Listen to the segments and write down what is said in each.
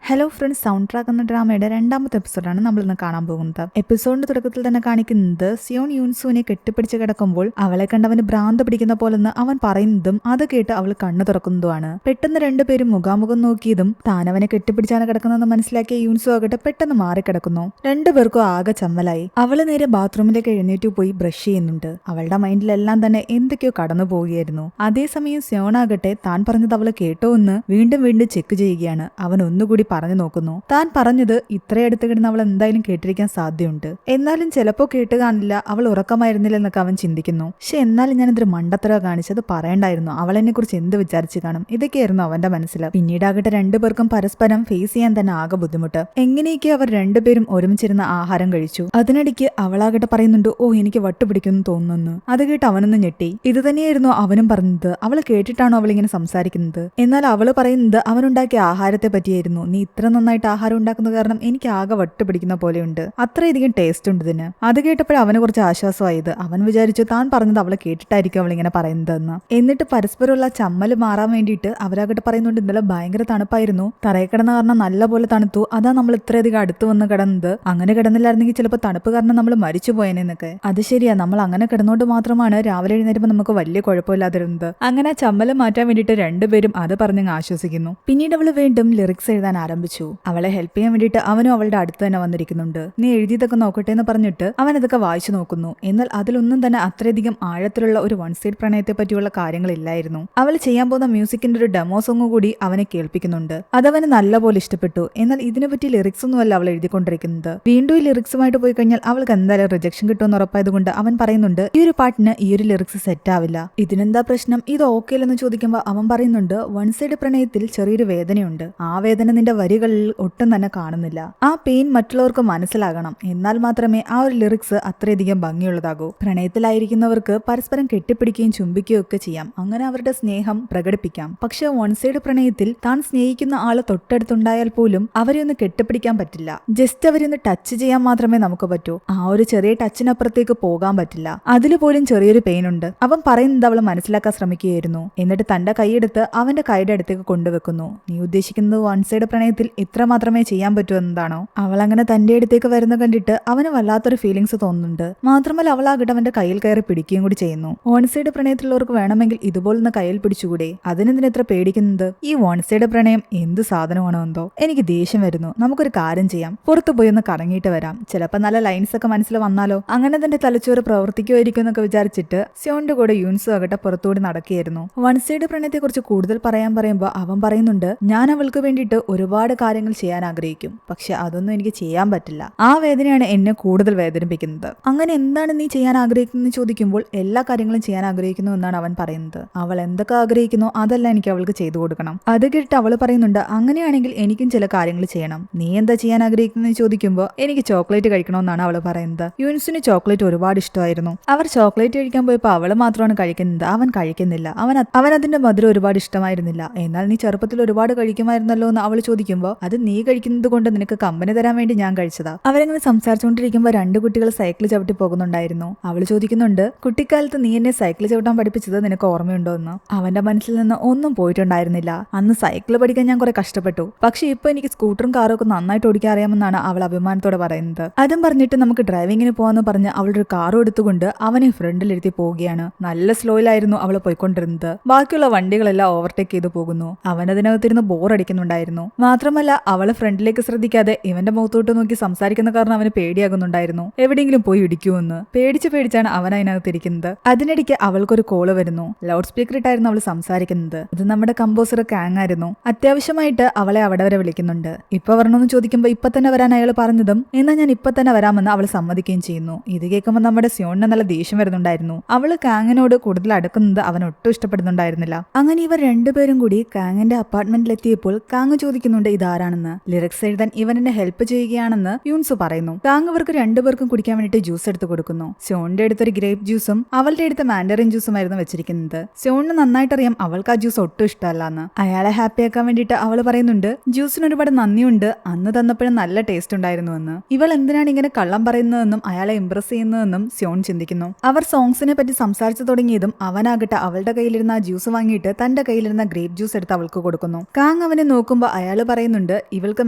Hello friends, sound track എന്ന ഡ്രാമയുടെ രണ്ടാമത്തെ എപ്പിസോഡാണ് നമ്മൾ ഇന്ന് കാണാൻ പോകുന്നത്. എപ്പിസോഡിന്റെ തുടക്കത്തിൽ തന്നെ കാണിക്കുന്നത് സിയോൺ യൂൻസുവിനെ കെട്ടിപ്പിടിച്ച് കിടക്കുമ്പോൾ അവളെ കണ്ടവന് ഭ്രാന്ത് പിടിക്കുന്ന പോലെന്ന് അവൻ പറയുന്നതും അത് കേട്ട് അവൾ കണ്ണു തുറക്കുന്നതുമാണ്. പെട്ടെന്ന് രണ്ടുപേരും മുഖാമുഖം നോക്കിയതും താൻ അവനെ കെട്ടിപ്പിടിച്ചാണ് കിടക്കുന്നതെന്ന് മനസ്സിലാക്കിയ യൂൻസു ആകട്ടെ പെട്ടെന്ന് മാറിക്കിടക്കുന്നു. രണ്ടുപേർക്കും ആകെ ചമ്മലായി. അവള് നേരെ ബാത്റൂമിലേക്ക് എഴുന്നേറ്റ് പോയി ബ്രഷ് ചെയ്യുന്നുണ്ട്. അവളുടെ മൈൻഡിലെല്ലാം തന്നെ എന്തൊക്കെയോ കടന്നു പോവുകയായിരുന്നു. അതേസമയം സിയോൺ ആകട്ടെ താൻ പറഞ്ഞത് അവള് കേട്ടോ എന്ന് വീണ്ടും വീണ്ടും ചെക്ക് ചെയ്യുകയാണ്. അവൻ ഒന്നുകൂടി പറഞ്ഞു നോക്കുന്നു. താൻ പറഞ്ഞത് ഇത്രയടുത്ത് കിടന്ന് അവൾ എന്തായാലും കേട്ടിരിക്കാൻ സാധ്യതയുണ്ട്. എന്നാലും ചിലപ്പോ കേട്ട് കാണില്ല, അവൾ ഉറക്കമായിരുന്നില്ലെന്നൊക്കെ അവൻ ചിന്തിക്കുന്നു. പക്ഷെ എന്നാലും ഞാൻ ഇതൊരു മണ്ടത്തര കാണിച്ചത് പറയണ്ടായിരുന്നു. അവൾ എന്നെ കുറിച്ച് എന്ത് വിചാരിച്ചു കാണും, ഇതൊക്കെയായിരുന്നു അവന്റെ മനസ്സിൽ. പിന്നീടാകട്ടെ രണ്ടുപേർക്കും പരസ്പരം ഫേസ് ചെയ്യാൻ തന്നെ ആകെ ബുദ്ധിമുട്ട്. എങ്ങനെയൊക്കെ അവർ രണ്ടുപേരും ഒരുമിച്ചിരുന്ന ആഹാരം കഴിച്ചു. അതിനിടയ്ക്ക് അവളാകട്ടെ പറയുന്നുണ്ട്, ഓ എനിക്ക് വട്ടുപിടിക്കുന്നു തോന്നുന്നു. അത് കേട്ട് അവനൊന്ന് ഞെട്ടി. ഇത് തന്നെയായിരുന്നു അവനും പറഞ്ഞത്. അവൾ കേട്ടിട്ടാണോ അവളിങ്ങനെ സംസാരിക്കുന്നത്? എന്നാൽ അവള് പറയുന്നത് അവനുണ്ടാക്കിയ ആഹാരത്തെ പറ്റിയായിരുന്നു. നീ ഇത്ര നന്നായിട്ട് ആഹാരം ഉണ്ടാക്കുന്ന കാരണം എനിക്ക് ആകെ വട്ട് പിടിക്കുന്ന പോലെയുണ്ട്, അത്രയധികം ടേസ്റ്റ് ഉണ്ട് ഇതിന്. അത് കേട്ടപ്പോഴും അവന് കുറച്ച് ആശ്വാസമായത്. അവൻ വിചാരിച്ചു താൻ പറഞ്ഞത് അവളെ കേട്ടിട്ടായിരിക്കും അവളിങ്ങനെ പറയുന്നതെന്ന്. എന്നിട്ട് പരസ്പരമുള്ള ചമ്മല് മാറാൻ വേണ്ടിയിട്ട് അവരാകട്ടെ പറയുന്നുണ്ട്, ഇന്നലെ ഭയങ്കര തണുപ്പായിരുന്നു, തറയിൽ കിടന്ന കാരണം നല്ലപോലെ തണുത്തു, അതാ നമ്മൾ ഇത്രയധികം അടുത്ത് വന്ന് കിടന്നത്. അങ്ങനെ കിടന്നില്ലായിരുന്നെങ്കിൽ ചിലപ്പോൾ തണുപ്പ് കാരണം നമ്മൾ മരിച്ചു പോയനെന്നൊക്കെ. അത് ശരിയാ, നമ്മൾ അങ്ങനെ കിടന്നോണ്ട് മാത്രമാണ് രാവിലെ എഴുന്നേരുമ്പോൾ നമുക്ക് വലിയ കുഴപ്പമില്ലാതിരുന്നത്. അങ്ങനെ ചമ്മല് മാറ്റാൻ വേണ്ടിയിട്ട് രണ്ടുപേരും അത് പറഞ്ഞങ്ങ് ആശ്വസിക്കുന്നു. പിന്നീട് അവള് വീണ്ടും ലിറിക്സ് എഴുതാൻ ആരംഭിച്ചു. അവളെ ഹെൽപ്പ് ചെയ്യാൻ വേണ്ടിയിട്ട് അവനും അവളുടെ അടുത്ത് തന്നെ വന്നിരിക്കുന്നുണ്ട്. നീ എഴുതിയതൊക്കെ നോക്കട്ടെ എന്ന് പറഞ്ഞിട്ട് അവൻ അതൊക്കെ വായിച്ചു നോക്കുന്നു. എന്നാൽ അതിലൊന്നും തന്നെ അത്രയധികം ആഴത്തിലുള്ള ഒരു വൺ സൈഡ് പ്രണയത്തെ പറ്റിയുള്ള കാര്യങ്ങളില്ലായിരുന്നു. അവൾ ചെയ്യാൻ പോകുന്ന മ്യൂസിക്കിന്റെ ഒരു ഡെമോ സോങ് കൂടി അവനെ കേൾപ്പിക്കുന്നുണ്ട്. അതവന് നല്ലപോലെ ഇഷ്ടപ്പെട്ടു. എന്നാൽ ഇതിനെപ്പറ്റി ലിറിക്സ് ഒന്നും അല്ല അവൾ എഴുതിക്കൊണ്ടിരിക്കുന്നത്. വീണ്ടും ഈ ലിറിക്സുമായിട്ട് പോയി കഴിഞ്ഞാൽ അവൾക്ക് എന്തായാലും റിജക്ഷൻ കിട്ടുമെന്ന് ഉറപ്പായതുകൊണ്ട് അവൻ പറയുന്നുണ്ട്, ഈ ഒരു പാട്ടിന് ഈ ഒരു ലിറിക്സ് സെറ്റ് ആവില്ല. ഇതിനെന്താ പ്രശ്നം, ഇത് ഓക്കെ അല്ലെന്ന് ചോദിക്കുമ്പോൾ അവൻ പറയുന്നുണ്ട്, വൺ സൈഡ് പ്രണയത്തിൽ ചെറിയൊരു വേദനയുണ്ട്. ആ വേദന നിന്റെ വരികളിൽ ഒട്ടും തന്നെ കാണുന്നില്ല. ആ പെയിൻ മറ്റുള്ളവർക്ക് മനസ്സിലാകണം. എന്നാൽ മാത്രമേ ആ ഒരു ലിറിക്സ് അത്രയധികം ഭംഗിയുള്ളതാകൂ. പ്രണയത്തിലായിരിക്കുന്നവർക്ക് പരസ്പരം കെട്ടിപ്പിടിക്കുകയും ചുംബിക്കുകയും ഒക്കെ ചെയ്യാം. അങ്ങനെ അവരുടെ സ്നേഹം പ്രകടിപ്പിക്കാം. പക്ഷെ വൺ സൈഡ് പ്രണയത്തിൽ താൻ സ്നേഹിക്കുന്ന ആള് തൊട്ടടുത്തുണ്ടായാൽ പോലും അവരെ ഒന്ന് കെട്ടിപ്പിടിക്കാൻ പറ്റില്ല. ജസ്റ്റ് അവരെ ഒന്ന് ടച്ച് ചെയ്യാൻ മാത്രമേ നമുക്ക് പറ്റൂ. ആ ഒരു ചെറിയ ടച്ചിനപ്പുറത്തേക്ക് പോകാൻ പറ്റില്ല. അതിൽ പോലും ചെറിയൊരു പെയിൻ ഉണ്ട്. അവൻ പറയുന്നത് അവൾ മനസ്സിലാക്കാൻ ശ്രമിക്കുകയായിരുന്നു. എന്നിട്ട് തന്റെ കൈയെടുത്ത് അവന്റെ കൈയുടെ അടുത്തേക്ക് കൊണ്ടുവെക്കുന്നു. നീ ഉദ്ദേശിക്കുന്നത് വൺ സൈഡ് പ്രണയത്തിൽ ഇത്ര മാത്രമേ ചെയ്യാൻ പറ്റൂ എന്നതാണോ? അവൾ അങ്ങനെ തന്റെ അടുത്തേക്ക് വരുന്ന കണ്ടിട്ട് അവന് വല്ലാത്തൊരു ഫീലിങ്സ് തോന്നുന്നുണ്ട്. മാത്രമല്ല അവളാകട്ടെ അവന്റെ കയ്യിൽ കയറി പിടിക്കുകയും കൂടി ചെയ്യുന്നു. വൺ സൈഡ് പ്രണയത്തിലുള്ളവർക്ക് വേണമെങ്കിൽ ഇതുപോലൊന്ന് കയ്യിൽ പിടിച്ചുകൂടെ? അതിനെന്തിനാ ഇത്ര പേടിക്കുന്നത്? ഈ വൺ സൈഡ് പ്രണയം എന്ത് സാധനമാണോ എന്തോ. എനിക്ക് ദേഷ്യം വരുന്നു. നമുക്കൊരു കാര്യം ചെയ്യാം, പുറത്തു പോയി ഒന്ന് കറങ്ങിയിട്ട് വരാം. ചിലപ്പോൾ നല്ല ലൈൻസ് ഒക്കെ മനസ്സിൽ വന്നാലോ. അങ്ങനെ തന്റെ തലച്ചോറ് പ്രവർത്തിക്കുമായിരിക്കും എന്നൊക്കെ വിചാരിച്ചിട്ട് സിയോന്റെ കൂടെ യൂൻസു ആകട്ടെ പുറത്തുകൂടി നടക്കുകയായിരുന്നു. വൺ സൈഡ് പ്രണയത്തെ കുറിച്ച് കൂടുതൽ പറയുമ്പോൾ അവൻ പറയുന്നുണ്ട്, ഞാൻ അവൾക്ക് വേണ്ടിയിട്ട് ഒരുപാട് കാര്യങ്ങൾ ചെയ്യാൻ ആഗ്രഹിക്കും, പക്ഷെ അതൊന്നും എനിക്ക് ചെയ്യാൻ പറ്റില്ല. ആ വേദനയാണ് എന്നെ കൂടുതൽ വേദനിപ്പിക്കുന്നത്. അങ്ങനെ എന്താണ് നീ ചെയ്യാൻ ആഗ്രഹിക്കുന്നത് ചോദിക്കുമ്പോൾ എല്ലാ കാര്യങ്ങളും ചെയ്യാൻ ആഗ്രഹിക്കുന്നു എന്നാണ് അവൻ പറയുന്നത്. അവൾ എന്തൊക്കെ ആഗ്രഹിക്കുന്നോ അതെല്ലാം എനിക്ക് അവൾക്ക് ചെയ്തു കൊടുക്കണം. അത് കേട്ട് അവൾ പറയുന്നുണ്ട്, അങ്ങനെയാണെങ്കിൽ എനിക്കും ചില കാര്യങ്ങൾ ചെയ്യണം. നീ എന്താ ചെയ്യാൻ ആഗ്രഹിക്കുന്നത് ചോദിക്കുമ്പോൾ എനിക്ക് ചോക്ലേറ്റ് കഴിക്കണമെന്നാണ് അവൾ പറയുന്നത്. യൂൻസിന് ചോക്ലേറ്റ് ഒരുപാട് ഇഷ്ടമായിരുന്നു. അവർ ചോക്ലേറ്റ് കഴിക്കാൻ പോയപ്പോൾ അവൾ മാത്രമാണ് കഴിക്കുന്നത്, അവൻ കഴിക്കുന്നില്ല. അവൻ അതിന്റെ മധുരം ഒരുപാട് ഇഷ്ടമായിരുന്നില്ല. എന്നാൽ നീ ചെറുപ്പത്തിൽ ഒരുപാട് കഴിക്കുമായിരുന്നല്ലോ എന്ന് അവൾ ചോദിക്കുമ്പോൾ, അത് നീ കഴിക്കുന്നത് കൊണ്ട് നിനക്ക് കമ്പനി തരാൻ വേണ്ടി ഞാൻ കഴിച്ചതാ. അവരങ്ങനെ സംസാരിച്ചുകൊണ്ടിരിക്കുമ്പോൾ രണ്ട് കുട്ടികൾ സൈക്കിൾ ചവിട്ടി പോകുന്നുണ്ടായിരുന്നു. അവൾ ചോദിക്കുന്നുണ്ട്, കുട്ടിക്കാലത്ത് നീ എന്നെ സൈക്കിൾ ചവിട്ടാൻ പഠിപ്പിച്ചത് നിനക്ക് ഓർമ്മയുണ്ടോ എന്ന്. അവന്റെ മനസ്സിൽ നിന്ന് ഒന്നും പോയിട്ടുണ്ടായിരുന്നില്ല. അന്ന് സൈക്കിൾ പഠിക്കാൻ ഞാൻ കുറെ കഷ്ടപ്പെട്ടു, പക്ഷെ ഇപ്പൊ എനിക്ക് സ്കൂട്ടറും കാറും ഒക്കെ നന്നായിട്ട് ഓടിക്കാൻ അറിയാമെന്നാണ് അവൾ അഭിമാനത്തോടെ പറയുന്നത്. അതും പറഞ്ഞിട്ട് നമുക്ക് ഡ്രൈവിങ്ങിന് പോവാന്ന് പറഞ്ഞ് അവളൊരു കാറും എടുത്തുകൊണ്ട് അവനെ ഫ്രണ്ടിലിരുത്തി പോവുകയാണ്. നല്ല സ്ലോയിലായിരുന്നു അവൾ പോയിക്കൊണ്ടിരുന്നത്. ബാക്കിയുള്ള വണ്ടികളെല്ലാം ഓവർടേക്ക് ചെയ്തു പോകുന്നു. അവനതിനകത്തിരുന്ന് ബോറടിക്കുന്നുണ്ടായിരുന്നു. മാത്രമല്ല അവളെ ഫ്രണ്ടിലേക്ക് ശ്രദ്ധിക്കാതെ ഇവന്റെ മുഖത്തോട്ട് നോക്കി സംസാരിക്കുന്ന കാരണം അവന് പേടിയാകുന്നുണ്ടായിരുന്നു. എവിടെയെങ്കിലും പോയി ഇടിക്കുമെന്ന് പേടിച്ചാണ് അവൻ അതിനകത്തിരിക്കുന്നത്. അതിനിടയ്ക്ക് അവൾക്കൊരു കോള് വരുന്നു. ലൗഡ് സ്പീക്കർ ഇട്ടായിരുന്നു അവൾ സംസാരിക്കുന്നത്. അത് നമ്മുടെ കമ്പോസർ കാങ് ആയിരുന്നു. അത്യാവശ്യമായിട്ട് അവളെ അവിടെ വരെ വിളിക്കുന്നുണ്ട്. ഇപ്പൊ വരണമെന്ന് ചോദിക്കുമ്പോൾ ഇപ്പൊ തന്നെ വരാൻ അയാൾ പറഞ്ഞതും എന്നാൽ ഞാൻ ഇപ്പൊ തന്നെ വരാമെന്ന് അവൾ സമ്മതിക്കുകയും ചെയ്യുന്നു. ഇത് കേൾക്കുമ്പോൾ നമ്മുടെ സിയോണിന് നല്ല ദേഷ്യം വരുന്നുണ്ടായിരുന്നു. അവള് കാങ്ങിനോട് കൂടുതൽ അടുക്കുന്നത് അവൻ ഒട്ടും ഇഷ്ടപ്പെടുന്നുണ്ടായിരുന്നില്ല. അങ്ങനെ ഇവർ രണ്ടുപേരും കൂടി കാങ്ങിന്റെ അപ്പാർട്ട്മെന്റിലെത്തിയപ്പോൾ കാങ് ചോദിക്കുന്നുണ്ട് ഇതാരാണെന്ന്. ലിറിക്സ് എഴുതാൻ ഇവൻ എന്നെ ഹെൽപ്പ് ചെയ്യുകയാണെന്ന് യൂൻസു പറയുന്നു. കാങ് ഇവർക്ക് രണ്ടുപേർക്കും കുടിക്കാൻ വേണ്ടിയിട്ട് ജ്യൂസ് എടുത്ത് കൊടുക്കുന്നു. സിയോണിന്റെ അടുത്തൊരു ഗ്രേപ്പ് ജ്യൂസും അവളുടെ അടുത്ത് മാൻഡറിൻ ജ്യൂസുമായിരുന്നു വെച്ചിരിക്കുന്നത്. സിയോണിന് നന്നായിട്ടറിയാം അവൾക്ക് ആ ജ്യൂസ് ഒട്ടും ഇഷ്ടമല്ലാന്ന്. അയാളെ ഹാപ്പിയാക്കാൻ വേണ്ടിയിട്ട് അവൾ പറയുന്നുണ്ട്, ജ്യൂസിന് ഒരുപാട് നന്ദിയുണ്ട്, അന്ന് തന്നപ്പോഴും നല്ല ടേസ്റ്റ് ഉണ്ടായിരുന്നുവെന്ന്. ഇവൾ എന്തിനാണ് ഇങ്ങനെ കള്ളം പറയുന്നതെന്നും അയാളെ ഇംപ്രസ് ചെയ്യുന്നതെന്നും സിയോൺ ചിന്തിക്കുന്നു. അവർ സോങ്സിനെ പറ്റി സംസാരിച്ചു തുടങ്ങിയതും അവനാകട്ടെ അവളുടെ കയ്യിലിരുന്ന ആ ജ്യൂസ് വാങ്ങിയിട്ട് തന്റെ കയ്യിലിരുന്ന ഗ്രേപ്പ് ജ്യൂസ് എടുത്ത് അവൾക്ക് കൊടുക്കുന്നു. കാങ് അവനെ നോക്കുമ്പോൾ അയാൾ പറയുന്നുണ്ട് ഇവൾക്ക്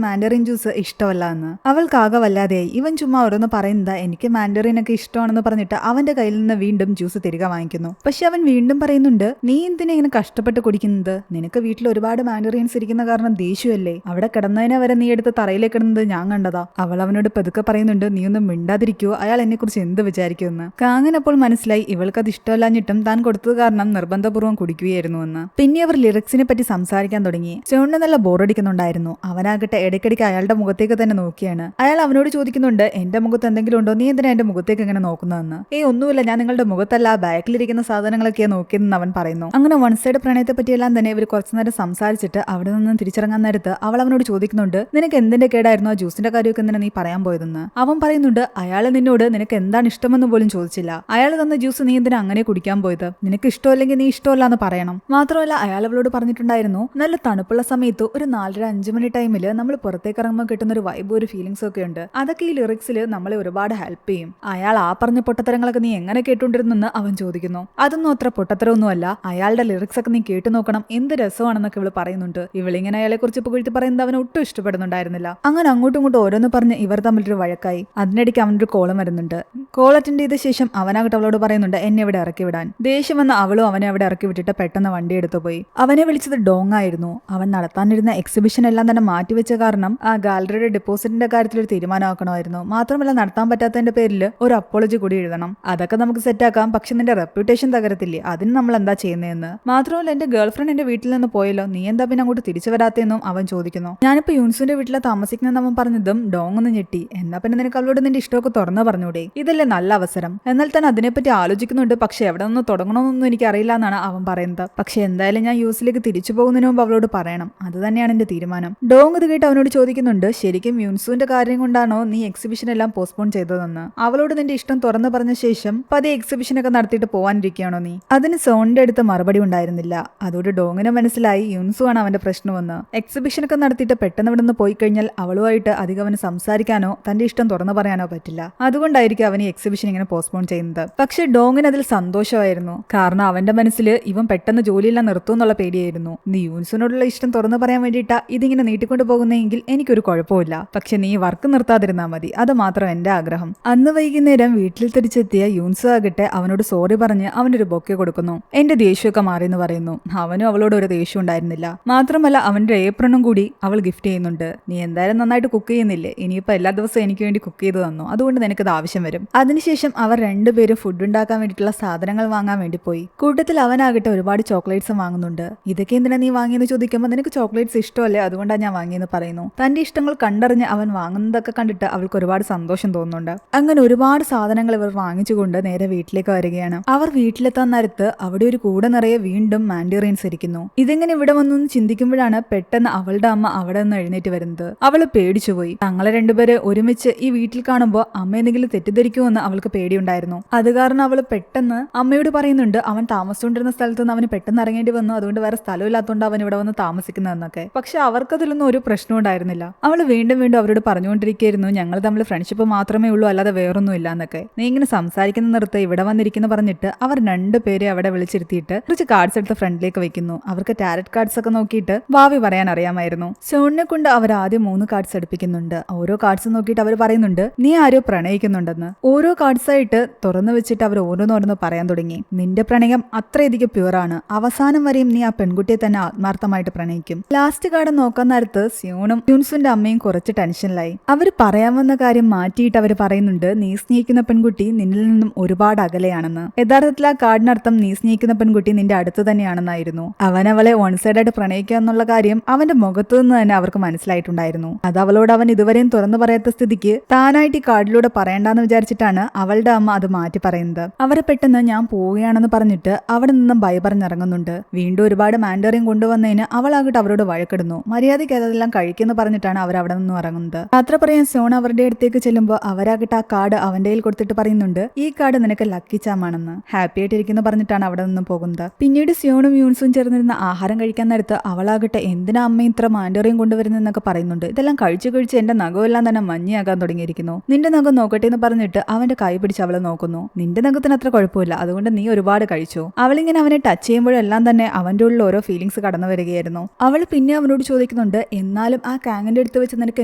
മാൻഡറിൻ ജ്യൂസ് ഇഷ്ടമല്ല എന്ന്. അവൾക്കാകെ വല്ലാതെയായി. ഇവൻ ചുമ്മാ ഓരോന്ന് പറയുന്നത് എനിക്ക് മാൻഡറിനൊക്കെ ഇഷ്ടമാണെന്ന് പറഞ്ഞിട്ട് അവന്റെ കയ്യിൽ നിന്ന് വീണ്ടും ജ്യൂസ് തിരികെ വാങ്ങിക്കുന്നു. പക്ഷെ അവൻ വീണ്ടും പറയുന്നുണ്ട് നീ എന്തിനാ ഇങ്ങനെ കഷ്ടപ്പെട്ട് കുടിക്കുന്നത്? നിനക്ക് വീട്ടിൽ ഒരുപാട് മാൻഡറിൻസ് ഇരിക്കുന്ന കാരണം ദേഷ്യമല്ലേ? അവിടെ കിടന്നതിനെ വരെ നീ എടുത്ത് തറയിലേക്ക് ഇടുന്നത് ഞാൻ കണ്ടതാ. അവൾ അവനോട് പതുക്കെ പറയുന്നുണ്ട് നീ ഒന്നും മിണ്ടാതിരിക്കുവോ, അയാൾ എന്നെ കുറിച്ച് എന്ത് വിചാരിക്കുമെന്ന്. കാങ്ങൻ അപ്പോൾ മനസ്സിലായി ഇവൾക്കത് ഇഷ്ടമല്ലാഞ്ഞിട്ടും താൻ കൊടുത്തത് കാരണം നിർബന്ധപൂർവ്വം കുടിക്കുകയായിരുന്നു എന്ന്. പിന്നെ അവർ ലിറിക്സിനെ പറ്റി സംസാരിക്കാൻ തുടങ്ങി. സോണിന് നല്ല ബോറടിക്കുന്നുണ്ടായിരുന്നു. അവനാകട്ടെ ഇടയ്ക്കിടയ്ക്ക് അയാളുടെ മുഖത്തേക്ക് തന്നെ നോക്കിയാണ്. അയാൾ അവനോട് ചോദിക്കുന്നുണ്ട് എന്റെ മുഖത്ത് എന്തെങ്കിലും ഉണ്ടോ, നീ എന്തിനാ എന്റെ മുഖത്തേക്ക് ഇങ്ങനെ നോക്കുന്നതെന്ന്. ഒന്നുമില്ല, ഞാൻ നിങ്ങളുടെ മുഖത്തല്ല ബാക്കിലിരിക്കുന്ന സാധനങ്ങളൊക്കെ നോക്കിയെന്ന് അവൻ പറയുന്നു. അങ്ങനെ വൺ സൈഡ് പ്രണയത്തെ പറ്റിയെല്ലാം തന്നെ ഇവർ കുറച്ചു നേരം സംസാരിച്ചിട്ട് അവിടെ നിന്ന് തിരിച്ചിറങ്ങാൻ നേരത്ത് അവൾ അവനോട് ചോദിക്കുന്നുണ്ട് നിനക്ക് എന്തിന്റെ കേടായിരുന്നു ആ ജ്യൂസിന്റെ കാര്യമൊക്കെ എന്തിനാ നീ പറയാൻ പോയതെന്ന്. അവൻ പറയുന്നുണ്ട് അയാൾ നിന്നോട് നിനക്ക് എന്താണ് ഇഷ്ടമെന്ന് പോലും ചോദിച്ചില്ല. അയാൾ തന്ന ജ്യൂസ് നീ എന്തിനാ അങ്ങനെ കുടിക്കാൻ പോയത്? നിനക്ക് ഇഷ്ടമല്ലെങ്കിൽ നീ ഇഷ്ടമല്ല എന്ന് പറയണം. മാത്രമല്ല അയാൾ അവളോട് പറഞ്ഞിട്ടുണ്ടായിരുന്നു നല്ല തണുപ്പുള്ള സമയത്ത് ഒരു 4:30-5 മണി ടൈമിൽ നമ്മൾ പുറത്തേക്ക് ഇറങ്ങുമ്പോൾ കിട്ടുന്ന ഒരു വൈബ് ഒരു ഫീലിംഗ്സ് ഒക്കെ ഉണ്ട്. അതൊക്കെ ഈ ലിറിക്സിൽ നമ്മളെ ഒരുപാട് ഹെൽപ്പ് ചെയ്യും. അയാൾ ആ പറഞ്ഞ പൊട്ടത്തരങ്ങളൊക്കെ നീ എങ്ങനെ കേട്ടുകൊണ്ടിരുന്നെന്ന് അവൻ ചോദിക്കുന്നു. അതൊന്നും അത്ര പൊട്ടത്തരമൊന്നുമല്ല, അയാളുടെ ലിറിക്സ് ഒക്കെ നീ കേട്ടു നോക്കണം, എന്ത് രസമാണെന്നൊക്കെ ഇവള് പറയുന്നുണ്ട്. ഇവളിങ്ങനെ അയാളെ കുറിച്ച് പുകഴ്ത്തി പറയുന്നത് അവന് ഒട്ടും ഇഷ്ടപ്പെടുന്നുണ്ടായിരുന്നില്ല. അങ്ങനെ അങ്ങോട്ടും ഇങ്ങോട്ടും ഓരോന്ന് പറഞ്ഞ് ഇവർ തമ്മിലൊരു വഴക്കായി. അതിനിടയ്ക്ക് അവനൊരു കോളം വരുന്നുണ്ട്. കോൾ അറ്റൻഡ് ചെയ്ത ശേഷം അവനാകട്ടെ അവളോട് പറയുന്നുണ്ട് എന്നെ ഇവിടെ ഇറക്കി വിടാൻ. ദേഷ്യം വന്ന അവളും അവനെ അവിടെ ഇറക്കി വിട്ടിട്ട് പെട്ടെന്ന് വണ്ടി എടുത്തു പോയി. അവനെ വിളിച്ചത് ഡോങ് ആയിരുന്നു. അവൻ നടത്താനിരുന്ന എക്സിബിഷൻ എല്ലാം തന്നെ മാറ്റിവെച്ച കാരണം ആ ഗാലറിയുടെ ഡെപ്പോസിറ്റിന്റെ കാര്യത്തിൽ ഒരു തീരുമാനമാക്കണമായിരുന്നു. മാത്രമല്ല നടത്താൻ പറ്റാത്തതിന്റെ പേരിൽ ഒരു അപ്പോളജി കൂടി എഴുതണം. അതൊക്കെ നമുക്ക് സെറ്റാക്കാം, പക്ഷെ നിന്റെ റെപ്യൂട്ടേഷൻ തകരത്തില്ലേ, അതിന് നമ്മൾ എന്താ ചെയ്യുന്നതെന്ന്. മാത്രമല്ല എന്റെ ഗേൾഫ്രണ്ട് എന്റെ വീട്ടിൽ നിന്ന് പോയല്ലോ, നീ എന്താ പിന്നെ അങ്ങോട്ട് തിരിച്ചു വരാത്തെന്നും അവൻ ചോദിക്കുന്നു. ഞാനിപ്പോ യൂൻസുന്റെ വീട്ടിലെ താമസിക്കുന്നതെന്ന് അവൻ പറഞ്ഞതും ഡോങ് ഒന്ന് ഞെട്ടി. എന്നാ പിന്നെ നിനക്ക് അവളോട് നിന്റെ ഇഷ്ടമൊക്കെ തുറന്നു പറഞ്ഞൂടെ? ഇതല്ലേ നല്ല അവസരം. എന്നാൽ തന്നെ അതിനെപ്പറ്റി ആലോചിക്കുന്നുണ്ട്, പക്ഷെ എവിടെ നിന്ന് തുടങ്ങണമെന്നൊന്നും എനിക്ക് അറിയില്ല എന്നാണ് അവൻ പറയുന്നത്. പക്ഷെ എന്തായാലും ഞാൻ യൂസിലേക്ക് തിരിച്ചു പോകുന്നതിന് മുമ്പ് അവളോട് പറയണം, അത് തന്നെയാണ് എന്റെ തീരുമാനം. ഡോങ് ഇത് കേട്ട് അവനോട് ചോദിക്കുന്നുണ്ട് ശരിക്കും യൂൻസുവിന്റെ കാര്യം കൊണ്ടാണോ നീ എക്സിബിഷൻ എല്ലാം പോസ്റ്റ്പോൺ ചെയ്തതെന്ന്? അവളോട് നിന്റെ ഇഷ്ടം തുറന്നു പറഞ്ഞ ശേഷം പതിയെ എക്സിബിഷനൊക്കെ നടത്തിയിട്ട് പോവാനിരിക്കുകയാണോ നീ? അതിന് സോണിന്റെ അടുത്ത് മറുപടി ഉണ്ടായിരുന്നില്ല. അതോടെ ഡോങ്ങിന് മനസ്സിലായി യൂൻസു ആണ് അവന്റെ പ്രശ്നമെന്ന്. എക്സിബിഷനൊക്കെ നടത്തിയിട്ട് പെട്ടെന്ന് ഇവിടെ നിന്ന് പോയി കഴിഞ്ഞാൽ അവളുമായിട്ട് അധികം അവന് സംസാരിക്കാനോ തന്റെ ഇഷ്ടം തുറന്നു പറയാനോ പറ്റില്ല. അതുകൊണ്ടായിരിക്കും അവൻ ഈ എക്സിബിഷൻ ഇങ്ങനെ പോസ്റ്റ്പോൺ ചെയ്യുന്നത്. പക്ഷെ ഡോങ്ങിന് അതിൽ സന്തോഷമായിരുന്നു. കാരണം അവന്റെ മനസ്സിൽ ഇവൻ പെട്ടെന്ന് ജോലിയെല്ലാം നിർത്തും എന്നുള്ള പേടിയായിരുന്നു. നീ യൂൻസുവിനോടുള്ള ഇഷ്ടം തുറന്നു പറയാൻ വേണ്ടിയിട്ടാ ഇതിങ്ങനെ നീട്ടിക്കൊണ്ട് പോകുന്നെങ്കിൽ എനിക്കൊരു കുഴപ്പമില്ല, പക്ഷെ നീ വർക്ക് നിർത്താതിരുന്നാ മതി, അത് മാത്രം എന്റെ ആഗ്രഹം. അന്ന് വൈകുന്നേരം വീട്ടിൽ തിരിച്ചെത്തിയ യൂൻസു ആകട്ടെ അവനോട് സോറി പറഞ്ഞ് അവനൊരു ബൊക്കെ കൊടുക്കുന്നു. എന്റെ ദേഷ്യമൊക്കെ മാറിയെന്ന് പറയുന്നു. അവനും അവളോട് ഒരു ദേഷ്യം ഉണ്ടായിരുന്നില്ല. മാത്രമല്ല അവന്റെ ഏപ്രണും കൂടി അവൾ ഗിഫ്റ്റ് ചെയ്യുന്നുണ്ട്. നീ എന്തായാലും നന്നായിട്ട് കുക്ക് ചെയ്യുന്നില്ലേ, ഇനിയിപ്പോ എല്ലാ ദിവസവും എനിക്ക് വേണ്ടി കുക്ക് ചെയ്ത് തന്നു, അതുകൊണ്ട് നിനക്കത് ആവശ്യം വരും. അതിനുശേഷം അവർ രണ്ടുപേരും ഫുഡ് ഉണ്ടാക്കാൻ വേണ്ടിയിട്ടുള്ള സാധനങ്ങൾ വാങ്ങാൻ വേണ്ടി പോയി. കൂട്ടത്തിൽ അവനാകട്ടെ ഒരുപാട് ചോക്ലേറ്റ്സും വാങ്ങുന്നുണ്ട്. ഇതൊക്കെ എന്തിനാ നീ വാങ്ങിയെന്ന് ചോദിക്കുമ്പോൾ നിനക്ക് ചോക്ലേറ്റ്സ് ഇഷ്ടമല്ലേ, അതുകൊണ്ടാണ് ഞാൻ വാങ്ങിയെന്ന് പറയുന്നു. തന്റെ ഇഷ്ടങ്ങൾ കണ്ടറിഞ്ഞ് അവൻ വാങ്ങുന്നതൊക്കെ കണ്ടിട്ട് അവൾക്ക് ഒരുപാട് സന്തോഷം തോന്നുന്നുണ്ട്. അങ്ങനെ ഒരുപാട് സാധനങ്ങൾ ഇവർ വാങ്ങിച്ചുകൊണ്ട് നേരെ വീട്ടിലേക്ക് വരികയാണ്. അവർ വീട്ടിലെത്താൻ നേരത്ത് അവിടെ ഒരു കൂടെ നിറയെ വീണ്ടും മാൻഡറിൻസ് ഇരിക്കുന്നു. ഇതെങ്ങനെ ഇവിടെ വന്നൊന്ന് ചിന്തിക്കുമ്പോഴാണ് പെട്ടെന്ന് അവളുടെ അമ്മ അവിടെ നിന്ന് എഴുന്നേറ്റ് വരുന്നത്. അവള് പേടിച്ചുപോയി. തങ്ങളെ രണ്ടുപേരെ ഒരുമിച്ച് ഈ വീട്ടിൽ കാണുമ്പോൾ അമ്മ എന്തെങ്കിലും തെറ്റിദ്ധരിക്കുമെന്ന് അവൾക്ക് പേടിയുണ്ടായിരുന്നു. അത് കാരണം അവള് പെട്ടെന്ന് അമ്മയോട് പറയുന്നുണ്ട് അവൻ താമസിച്ചുകൊണ്ടിരുന്ന സ്ഥലത്ത് നിന്ന് അവന് പെട്ടെന്ന് ഇറങ്ങേണ്ടി വന്നു, അതുകൊണ്ട് വേറെ സ്ഥലമില്ലാത്തതുകൊണ്ട് അവൻ ഇവിടെ വന്ന് താമസിക്കുന്നതെന്നൊക്കെ. പക്ഷെ അവർക്കതിലൊന്നും ഒരു പ്രശ്നം ഉണ്ടായിരുന്നില്ല. അവള് വീണ്ടും വീണ്ടും അവരോട് പറഞ്ഞുകൊണ്ടിരിക്കുകയായിരുന്നു ഞങ്ങൾ തമ്മിൽ ഫ്രണ്ട്ഷിപ്പ് മാത്രമേ ഉള്ളൂ, അല്ലാതെ വേറൊന്നും ഇല്ല എന്നൊക്കെ. നീ ഇങ്ങനെ സംസാരിക്കുന്ന നിർത്ത്, ഇവിടെ വന്നിരിക്കുന്നു പറഞ്ഞിട്ട് അവർ രണ്ടുപേരെ അവിടെ വിളിച്ചിരുത്തിയിട്ട് കുറച്ച് കാർഡ്സ് എടുത്ത് ഫ്രണ്ടിലേക്ക് വെക്കുന്നു. അവർക്ക് ടാരറ്റ് കാർഡ്സ് ഒക്കെ നോക്കിയിട്ട് ഭാവി പറയാൻ അറിയാമായിരുന്നു. സോണിനെ കൊണ്ട് അവർ ആദ്യം 3 കാർഡ്സ് എടുപ്പിക്കുന്നുണ്ട്. ഓരോ കാർഡ്സ് നോക്കിയിട്ട് അവർ പറയുന്നുണ്ട് നീ ആരോ പ്രണയിക്കുന്നുണ്ടെന്ന്. ഓരോ കാർഡ്സ് ആയിട്ട് തുറന്നു വെച്ചിട്ട് അവർ ഓരോന്നോരോന്ന് പറയാൻ തുടങ്ങി. നിന്റെ പ്രണയം അത്രയധികം പ്യുവറാണ്, അവസാനം വരെയും നീ ആ പെൺകുട്ടിയെ തന്നെ ആത്മാർത്ഥമായിട്ട് പ്രണയിക്കും. ലാസ്റ്റ് കാർഡ് നോക്കാൻ നേരത്ത് സ്യൂണും യൂൻസുവിന്റെ അമ്മയും കുറച്ച് ടെൻഷനിലായി. അവർ പറയാൻ വന്ന കാര്യം മാറ്റിയിട്ട് അവർ പറയുന്നുണ്ട് നീ സ്നേഹിക്കുന്ന പെൺകുട്ടി നിന്നിൽ നിന്നും ഒരുപാട് അകലെയാണെന്ന്. യഥാർത്ഥത്തിൽ ആ കാർഡിനർത്ഥം നീ സ്നേഹിക്കുന്ന പെൺകുട്ടി നിന്റെ അടുത്ത് തന്നെയാണെന്നായിരുന്നു. അവൻ അവളെ വൺ സൈഡായിട്ട് പ്രണയിക്കുക എന്നുള്ള കാര്യം അവന്റെ മുഖത്തു നിന്ന് തന്നെ അവർക്ക് മനസ്സിലായിട്ടുണ്ടായിരുന്നു. അത് അവളോട് അവൻ ഇതുവരെയും തുറന്നു പറയാത്ത സ്ഥിതിക്ക് താനായിട്ട് ഈ കാർഡിലൂടെ പറയണ്ടെന്ന് വിചാരിച്ചിട്ടാണ് അവളുടെ അമ്മ അത് മാറ്റി പറയുന്നത്. അവരെ പെട്ടെന്ന് ഞാൻ പോവുകയാണെന്ന് പറഞ്ഞിട്ട് അവിടെ നിന്നും ഭയ പറഞ്ഞിറങ്ങുന്നുണ്ട്. വീണ്ടും ഒരുപാട് മാൻഡറിൻ കൊണ്ടുവന്നതിന് അവളാകട്ടെ അവരോട് വഴക്കിടുന്നു. മര്യാദയ്ക്ക് അതെല്ലാം കഴിക്കുമെന്ന് പറഞ്ഞിട്ടാണ് അവർ അവിടെ നിന്നും ഇറങ്ങുന്നത്. യാത്ര പറയാൻ സോൺ അവരുടെ അടുത്തേക്ക് ചെല്ലുമ്പോൾ അവരാകട്ടെ ആ കാർഡ് അവന്റെ കയ്യിൽ കൊടുത്തിട്ട് പറയുന്നുണ്ട് ഈ കാർഡ് നിനക്ക് ലക്കി ചാമാണെന്ന്. ഹാപ്പി ആയിട്ടിരിക്കുന്നു പറഞ്ഞിട്ടാണ് അവിടെ നിന്നും പോകുന്നത്. പിന്നീട് സ്യോണും യൂൺസും ചേർന്നിരുന്ന ആഹാരം കഴിക്കാൻ നേരത്ത് അവളാകട്ടെ എന്തിനാ അമ്മ ഇത്ര മാൻഡറിൻ കൊണ്ടുവരുന്നതെന്നൊക്കെ പറയുന്നുണ്ട്. ഇതെല്ലാം കഴിച്ചു കഴിച്ച് എന്റെ നഖമെല്ലാം തന്നെ മഞ്ഞയാകാൻ തുടങ്ങിയിരിക്കുന്നു. നിന്റെ നഖം നോക്കട്ടെ എന്ന് പറഞ്ഞിട്ട് അവന്റെ കൈ പിടിച്ച് അവളെ നോക്കുന്നു. നിന്റെ നഖത്തിന് അത്ര കുഴപ്പമില്ല, അതുകൊണ്ട് നീ ഒരുപാട് കഴിച്ചു. അവളിങ്ങനെ അവനെ ടച്ച് ചെയ്യുമ്പോഴെല്ലാം തന്നെ അവന്റെ ഉള്ളിൽ ഓരോ ഫീലിങ്സ് കടന്നു വരികയായിരുന്നു. അവൾ പിന്നെ അവനോട് ചോദിക്കുന്നുണ്ട് ചോദിക്കുന്നുണ്ട്, എന്നാലും ആ കാങ്ങിന്റെ അടുത്ത് വെച്ച് നിനക്ക്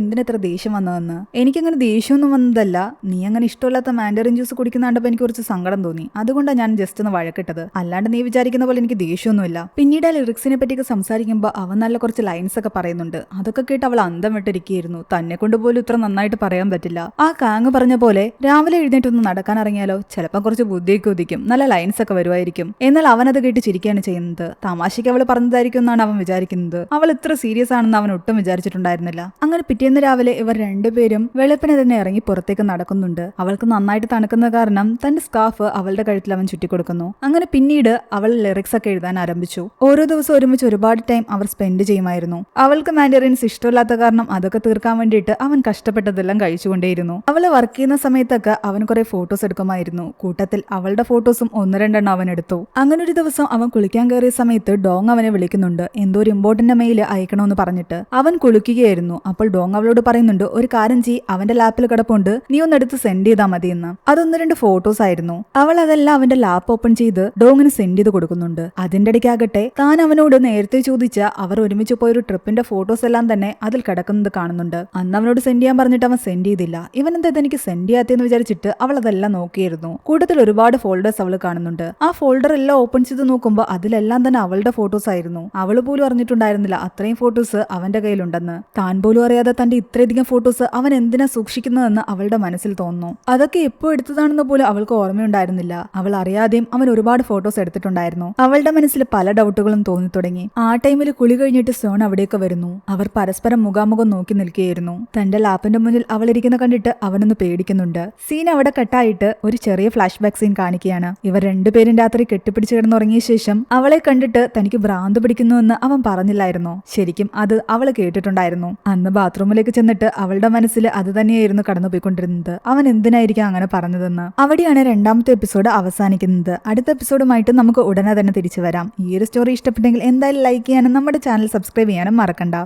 എന്തിനെത്ര ദേഷ്യം വന്നതെന്ന്. എനിക്കങ്ങനെ ദേഷ്യമൊന്നും വന്നതല്ല, നീ അങ്ങനെ ഇഷ്ടമില്ലാത്ത മാൻഡറിൻ ജ്യൂസ് കുടിക്കുന്ന കണ്ടപ്പോൾ എനിക്ക് കുറച്ച് സങ്കടം തോന്നി, അതുകൊണ്ടാണ് ഞാൻ ജസ്റ്റ് ഒന്ന് വഴക്കിട്ടത്, അല്ലാണ്ട് നീ വിചാരിക്കുന്ന പോലെ എനിക്ക് ദേഷ്യമൊന്നുമില്ല. പിന്നീട് ആ ലിറിക്സിനെ പറ്റിയൊക്കെ സംസാരിക്കുമ്പോൾ അവൻ നല്ല കുറച്ച് ലൈൻസ് ഒക്കെ പറയുന്നുണ്ട്. അതൊക്കെ കേട്ട് അവൾ അന്തം വിട്ടിരിക്കുകയായിരുന്നു. തന്നെ കൊണ്ട് പോലും ഇത്ര നന്നായിട്ട് പറയാൻ പറ്റില്ല. ആ കാങ് പറഞ്ഞ പോലെ രാവിലെ എഴുന്നേറ്റൊന്ന് നടക്കാൻ ഇറങ്ങിയാലോ, ചിലപ്പോൾ കുറച്ച് ബുദ്ധിയൊക്കെ ഉദിക്കും, നല്ല ലൈൻസ് ഒക്കെ വരുമായിരിക്കും. എന്നാൽ അവൻ അത് കേട്ട് ചിരിക്കുകയാണ് ചെയ്യുന്നത്. തമാശയ്ക്ക് അവൾ പറഞ്ഞതായിരിക്കും എന്നാണ് അവൻ വിചാരിക്കുന്നത്. അവൾ ഇത്ര സീരിയസ് ആണെന്ന് അവൻ ഒട്ടും വിചാരിച്ചിട്ടുണ്ടായിരുന്നില്ല. അങ്ങനെ പിറ്റേന്ന് രാവിലെ ഇവർ രണ്ടുപേരും വെളുപ്പിനെ തന്നെ ഇറങ്ങി പുറത്തേക്ക് നടക്കുന്നുണ്ട്. അവൾക്ക് നന്നായിട്ട് തണുക്കുന്ന കാരണം തന്റെ സ്കാർഫ് അവളുടെ കഴുത്തിൽ അവൻ ചുറ്റിക്കൊടുക്കുന്നു. അങ്ങനെ പിന്നീട് അവൾ ലിറിക്സ് ഒക്കെ എഴുതാൻ ആരംഭിച്ചു. ഓരോ ദിവസം ഒരുമിച്ച് ഒരുപാട് ടൈം അവർ സ്പെൻഡ് ചെയ്യുമായിരുന്നു. അവൾക്ക് മാൻഡറിൻസ് ഇഷ്ടമില്ലാത്ത കാരണം അതൊക്കെ തീർക്കാൻ വേണ്ടിയിട്ട് അവൻ കഷ്ടപ്പെട്ടതെല്ലാം കഴിച്ചുകൊണ്ടേയിരുന്നു. അവള് വർക്ക് ചെയ്യുന്ന സമയത്തൊക്കെ അവൻ കുറെ ഫോട്ടോസ് എടുക്കുമായിരുന്നു. കൂട്ടത്തിൽ അവളുടെ ഫോട്ടോസും ഒന്ന് രണ്ടെണ്ണം അവൻ എടുത്തു. അങ്ങനെ ഒരു ദിവസം അവൻ കുളിക്കാൻ കയറിയ സമയത്ത് ഡോങ് അവനെ വിളിക്കുന്നുണ്ട്, എന്തോ ഒരു ഇമ്പോർട്ടന്റ് മെയിൽ അയക്കണമെന്ന് പറഞ്ഞിട്ട്. അവൻ കുളിക്കുകയായിരുന്നു. അപ്പോൾ ഡോങ് അവളോട് പറയുന്നുണ്ട്, ഒരു കാര്യം ചെയ്യ്, അവന്റെ ലാപ്പിൽ കിടപ്പുണ്ട്, നീ ഒന്നെടുത്ത് സെൻഡ് ചെയ്താൽ മതി എന്ന്. അതൊന്ന് രണ്ട് ഫോട്ടോസ് ആയിരുന്നു. അവൾ അതെല്ലാം അവന്റെ ലാപ്പ് ഓപ്പൺ ചെയ്ത് ഡോങ്ങിന് സെൻഡ് ചെയ്ത് കൊടുക്കുന്നുണ്ട്. അതിന്റെ ഇടയ്ക്കാകട്ടെ താൻ അവനോട് നേരത്തെ ചോദിച്ച അവർ ഒരുമിച്ച് പോയൊരു ട്രിപ്പിന്റെ ഫോട്ടോസ് എല്ലാം തന്നെ അതിൽ കിടക്കുന്നത് കാണുന്നുണ്ട്. അന്ന് അവനോട് സെൻഡ് ചെയ്യാൻ പറഞ്ഞിട്ട് അവൻ സെൻഡ് ചെയ്തില്ല. ഇവൻ എന്താ എനിക്ക് സെൻഡ് ചെയ്യാത്തെന്ന് വിചാരിച്ചിട്ട് അവൾ അതെല്ലാം നോക്കിയിരുന്നു. കൂട്ടത്തിൽ ഒരുപാട് ഫോൾഡേഴ്സ് അവൾ കാണുന്നുണ്ട്. ആ ഫോൾഡർ എല്ലാം ഓപ്പൺ ചെയ്ത് നോക്കുമ്പോൾ അതിലെല്ലാം തന്നെ അവളുടെ ഫോട്ടോസ് ആയിരുന്നു. അവൾ പോലും അറിഞ്ഞിട്ടുണ്ടായിരുന്നില്ല അത്രയും ഫോട്ടോസ് അവന്റെ കയ്യിലുണ്ടെന്ന്. താൻ പോലും അറിയാതെ തന്റെ ഇത്രയധികം ഫോട്ടോസ് അവൻ എന്തിനാ സൂക്ഷിക്കുന്നതെന്ന് അവളുടെ മനസ്സിൽ തോന്നുന്നു. അതൊക്കെ എപ്പോ എടുത്തതാണെന്ന് പോലും അവൾക്ക് ഓർമ്മയുണ്ടായിരുന്നില്ല. അവൾ അറിയാതെയും അവൻ ഒരുപാട് ഫോട്ടോസ് എടുത്തിട്ടുണ്ടായിരുന്നു. അവളുടെ മനസ്സിൽ പല ഡൗട്ടുകളും തോന്നി തുടങ്ങി. ആ ടൈമിൽ കുളി കഴിഞ്ഞിട്ട് സോൺ അവിടേക്ക് വരുന്നു. അവർ പരസ്പരം മുഖാമുഖം നോക്കി നിൽക്കുകയായിരുന്നു. തന്റെ ലാപ്പിന്റെ മുന്നിൽ അവൾ ഇരിക്കുന്ന കണ്ടിട്ട് അവനൊന്ന് പേടിക്കുന്നുണ്ട്. സീൻ അവിടെ കട്ടായിട്ട് ഒരു ചെറിയ ഫ്ലാഷ് ബാക്ക് സീൻ കാണിക്കുകയാണ്. ഇവർ രണ്ടുപേരും രാത്രി കെട്ടിപ്പിടിച്ച് കിടന്നുറങ്ങിയ ശേഷം അവളെ കണ്ടിട്ട് തനിക്ക് ഭ്രാന്ത് പിടിക്കുന്നുവെന്ന് അവൻ പറഞ്ഞില്ലായിരുന്നു. ശരിക്കും അത് അവൾ കേട്ടിട്ടുണ്ടായിരുന്നു. അന്ന് ബാത്റൂമിലേക്ക് ചെന്നിട്ട് അവളുടെ മനസ്സിൽ അത് തന്നെയായിരുന്നു കടന്നുപോയിക്കൊണ്ടിരുന്നത്. അവൻ എന്തിനായിരിക്കും അങ്ങനെ പറഞ്ഞതെന്ന്. അവിടെയാണ് രണ്ടാമത്തെ എപ്പിസോഡ് അവസാനിക്കുന്നത്. അടുത്ത എപ്പിസോഡുമായിട്ട് നമുക്ക് ഉടനെ തന്നെ തിരിച്ചു വരാം. ഈ ഒരു സ്റ്റോറി ഇഷ്ടപ്പെട്ടെങ്കിൽ എന്തായാലും ലൈക്ക് ചെയ്യാനും നമ്മുടെ ചാനൽ സബ്സ്ക്രൈബ് ചെയ്യാനും മറക്കണ്ട.